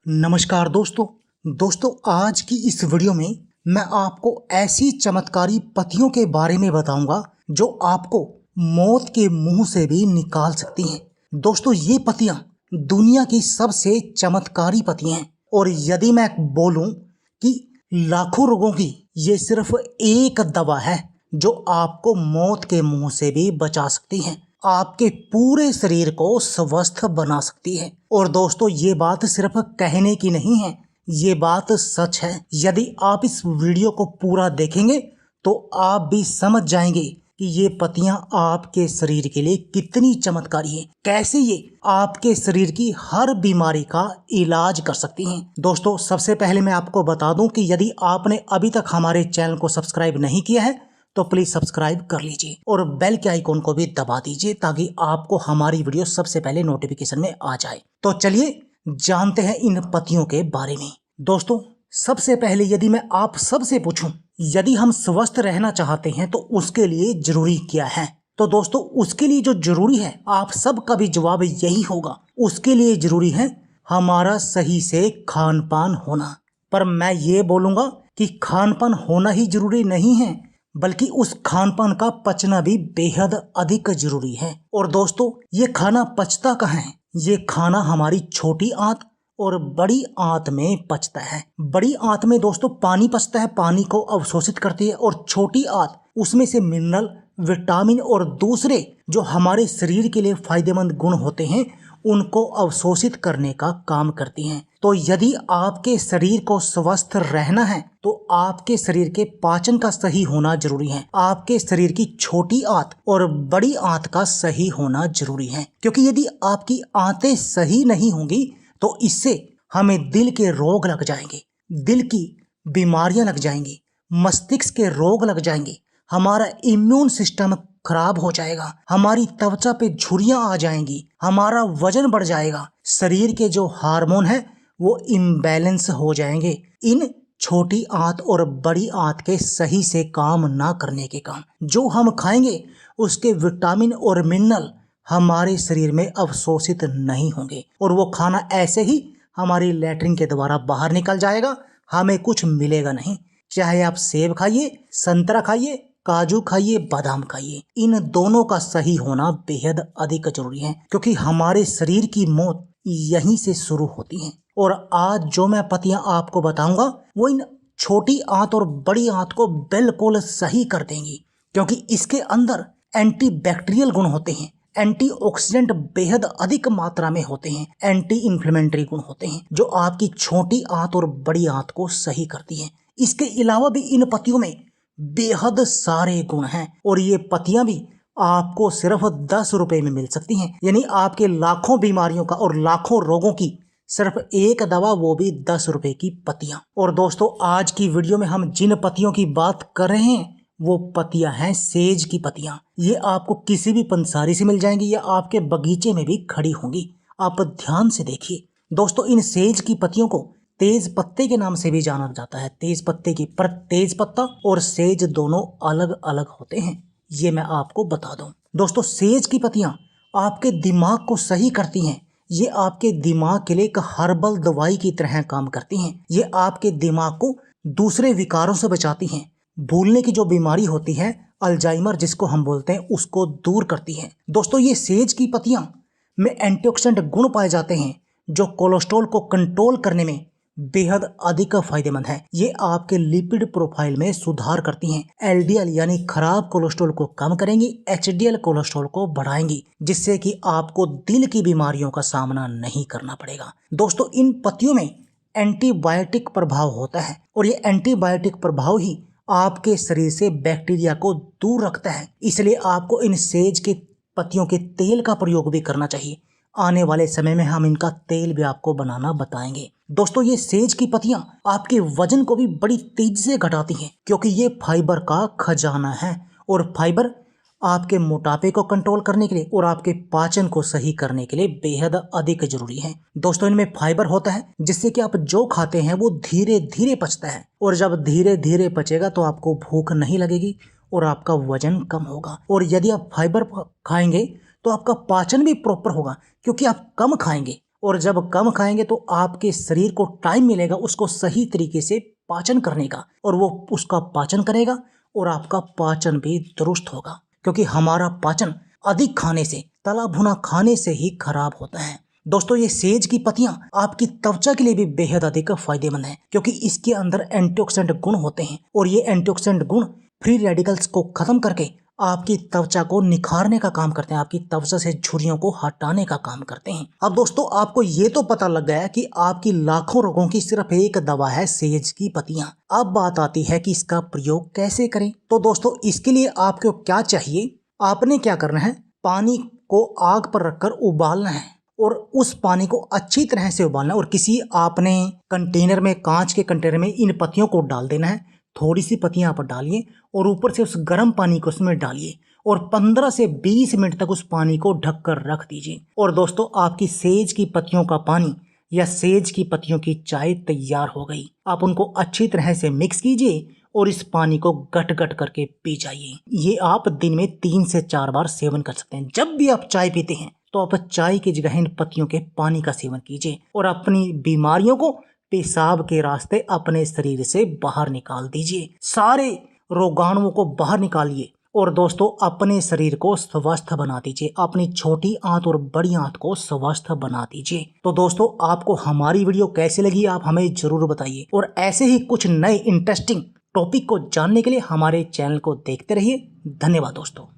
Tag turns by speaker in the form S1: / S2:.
S1: नमस्कार दोस्तों आज की इस वीडियो में मैं आपको ऐसी चमत्कारी पत्तियों के बारे में बताऊंगा जो आपको मौत के मुंह से भी निकाल सकती हैं। दोस्तों ये पत्तियां दुनिया की सबसे चमत्कारी पत्तियां हैं और यदि मैं बोलूं कि लाखों रोगों की ये सिर्फ एक दवा है जो आपको मौत के मुंह से भी बचा सकती है, आपके पूरे शरीर को स्वस्थ बना सकती है। और दोस्तों ये बात सिर्फ कहने की नहीं है, ये बात सच है। यदि आप इस वीडियो को पूरा देखेंगे तो आप भी समझ जाएंगे कि ये पत्तियां आपके शरीर के लिए कितनी चमत्कारी हैं, कैसे ये आपके शरीर की हर बीमारी का इलाज कर सकती हैं। दोस्तों सबसे पहले मैं आपको बता दूं कि यदि आपने अभी तक हमारे चैनल को सब्सक्राइब नहीं किया है तो प्लीज सब्सक्राइब कर लीजिए और बेल के आइकॉन को भी दबा दीजिए ताकि आपको हमारी वीडियो सबसे पहले नोटिफिकेशन में आ जाए। तो चलिए जानते हैं इन पत्तियों के बारे में। दोस्तों सबसे पहले यदि मैं आप सबसे पूछूं यदि हम स्वस्थ रहना चाहते हैं तो उसके लिए जरूरी क्या है, तो दोस्तों उसके लिए जो जरूरी है आप सबका भी जवाब यही होगा, उसके लिए जरूरी है हमारा सही से खान पान होना। पर मैं ये बोलूंगा कि खान पान होना ही जरूरी नहीं है बल्कि उस खान पान का पचना भी बेहद अधिक जरूरी है। और दोस्तों ये खाना पचता कहाँ है, ये खाना हमारी छोटी आंत और बड़ी आंत में पचता है। बड़ी आंत में दोस्तों पानी पचता है, पानी को अवशोषित करती है, और छोटी आंत उसमें से मिनरल, विटामिन और दूसरे जो हमारे शरीर के लिए फायदेमंद गुण होते हैं उनको अवशोषित करने का काम करती हैं। तो यदि आपके शरीर को स्वस्थ रहना है तो आपके शरीर के पाचन का सही होना जरूरी है, आपके शरीर की छोटी आंत और बड़ी आंत का सही होना जरूरी है। क्योंकि यदि आपकी आंतें सही नहीं होंगी तो इससे हमें दिल के रोग लग जाएंगे, दिल की बीमारियां लग जाएंगी, मस्तिष्क के रोग लग जाएंगे, हमारा इम्यून सिस्टम खराब हो जाएगा, हमारी त्वचा पे झुर्रियां आ जाएंगी, हमारा वजन बढ़ जाएगा, शरीर के जो हार्मोन है वो इम्बैलेंस हो जाएंगे इन छोटी आंत और बड़ी आंत के सही से काम ना करने के कारण। जो हम खाएंगे उसके विटामिन और मिनरल हमारे शरीर में अवशोषित नहीं होंगे और वो खाना ऐसे ही हमारी लैट्रिन के द्वारा बाहर निकल जाएगा, हमें कुछ मिलेगा नहीं। चाहे आप सेब खाइए, संतरा खाइए, काजू खाइए, बादाम खाइए, इन दोनों का सही होना बेहद अधिक जरूरी है क्योंकि हमारे शरीर की मौत यहीं से शुरू होती है। और आज जो मैं पत्तियां आपको बताऊंगा वो इन छोटी आंत और बड़ी आंत को बिल्कुल सही कर देंगी क्योंकि इसके अंदर एंटीबैक्टीरियल गुण होते हैं, एंटीऑक्सीडेंट बेहद अधिक मात्रा में होते हैं, एंटी इन्फ्लेमेटरी गुण होते हैं जो आपकी छोटी आंत और बड़ी आंत को सही करती है। इसके अलावा भी इन पत्तियों में बेहद सारे गुण हैं और ये पत्तियां भी आपको सिर्फ 10 रुपए में मिल सकती हैं, यानी आपके लाखों बीमारियों का और लाखों रोगों की सिर्फ एक दवा, वो भी 10 रुपए की पत्तियां। और दोस्तों आज की वीडियो में हम जिन पत्तियों की बात कर रहे हैं वो पत्तियां हैं सेज की पत्तियां। ये आपको किसी भी पंसारी से मिल जाएंगी या आपके बगीचे में भी खड़ी होंगी, आप ध्यान से देखिए। दोस्तों इन सेज की पत्तियों को तेज पत्ते के नाम से भी जाना जाता है, तेज पत्ते की, पर तेज पत्ता और सेज दोनों अलग अलग होते हैं, ये मैं आपको बता दूं। दोस्तों सेज की पत्तियां आपके दिमाग को सही करती हैं, ये आपके दिमाग के लिए एक हर्बल दवाई की तरह काम करती हैं। ये आपके दिमाग को दूसरे विकारों से बचाती हैं, भूलने की जो बीमारी होती है अल्जाइमर जिसको हम बोलते हैं उसको दूर करती है। दोस्तों ये सेज की पत्तियां में एंटीऑक्सीडेंट गुण पाए जाते हैं जो कोलेस्ट्रॉल को कंट्रोल करने में बेहद अधिक फायदेमंद है। ये आपके लिपिड प्रोफाइल में सुधार करती हैं, एलडीएल यानी खराब कोलेस्ट्रॉल को कम करेंगी, एचडीएल कोलेस्ट्रॉल को बढ़ाएंगी जिससे कि आपको दिल की बीमारियों का सामना नहीं करना पड़ेगा। दोस्तों इन पत्तियों में एंटीबायोटिक प्रभाव होता है और ये एंटीबायोटिक प्रभाव ही आपके शरीर से बैक्टीरिया को दूर रखता है, इसलिए आपको इन सेज के पत्तियों के तेल का प्रयोग भी करना चाहिए। आने वाले समय में हम इनका तेल भी आपको बनाना बताएंगे। दोस्तों ये सेज की पत्तियां आपके वजन को भी बड़ी तेजी से घटाती हैं क्योंकि ये फाइबर का खजाना है और फाइबर आपके मोटापे को कंट्रोल करने के लिए और आपके पाचन को सही करने के लिए बेहद अधिक जरूरी है। दोस्तों इनमें फाइबर होता है जिससे कि आप जो खाते हैं वो धीरे धीरे पचता है और जब धीरे धीरे पचेगा तो आपको भूख नहीं लगेगी और आपका वजन कम होगा। और यदि आप फाइबर खाएंगे तो आपका पाचन भी प्रॉपर होगा क्योंकि आप कम खाएंगे और जब कम खाएंगे तो आपके शरीर को टाइम मिलेगा उसको सही तरीके से पाचन करने का, और वो उसका पाचन करेगा और आपका पाचन भी दुरुस्त होगा, क्योंकि हमारा पाचन अधिक खाने से, तला भुना खाने से ही खराब होता है। दोस्तों, ये सेज की पत्तियां आपकी त्वचा के लिए भी बेहद अधिक फायदेमंद है, क्योंकि इसके अंदर एंटीऑक्सीडेंट गुण होते हैं और ये एंटीऑक्सीडेंट गुण फ्री रेडिकल्स को खत्म करके आपकी त्वचा को निखारने का काम करते हैं, आपकी त्वचा से झुर्रियों को हटाने का काम करते हैं। अब दोस्तों, आपको ये तो पता लग गया कि आपकी लाखों रोगों की सिर्फ एक दवा है सेज की पत्तियां। अब बात आती है कि इसका प्रयोग कैसे करें। तो दोस्तों, इसके लिए आपको क्या चाहिए, आपने क्या करना है, पानी को आग पर रखकर उबालना है और उस पानी को अच्छी तरह से उबालना है, और किसी आपने कंटेनर में, कांच के कंटेनर में इन पत्तियों को डाल देना है। थोड़ी सी पत्तियां आप डालिए और ऊपर से उस गर्म पानी को उसमें डालिए और 15 से 20 मिनट तक उस पानी को ढककर रख दीजिए। और दोस्तों, आपकी सेज की पत्तियों का पानी या सेज की पत्तियों की चाय तैयार हो गई। आप उनको अच्छी तरह से मिक्स कीजिए और इस पानी को गट गट करके पी जाइए। ये आप दिन में 3 से 4 बार सेवन कर सकते हैं। जब भी आप चाय पीते हैं तो आप चाय की जगह इन पत्तियों के पानी का सेवन कीजिए और अपनी बीमारियों को पेशाब के रास्ते अपने शरीर से बाहर निकाल दीजिए। सारे रोगाणुओं को बाहर निकालिए और दोस्तों, अपने शरीर को स्वस्थ बना दीजिए। अपनी छोटी आंत और बड़ी आंत को स्वस्थ बना दीजिए। तो दोस्तों, आपको हमारी वीडियो कैसी लगी आप हमें जरूर बताइए, और ऐसे ही कुछ नए इंटरेस्टिंग टॉपिक को जानने के लिए हमारे चैनल को देखते रहिए। धन्यवाद दोस्तों।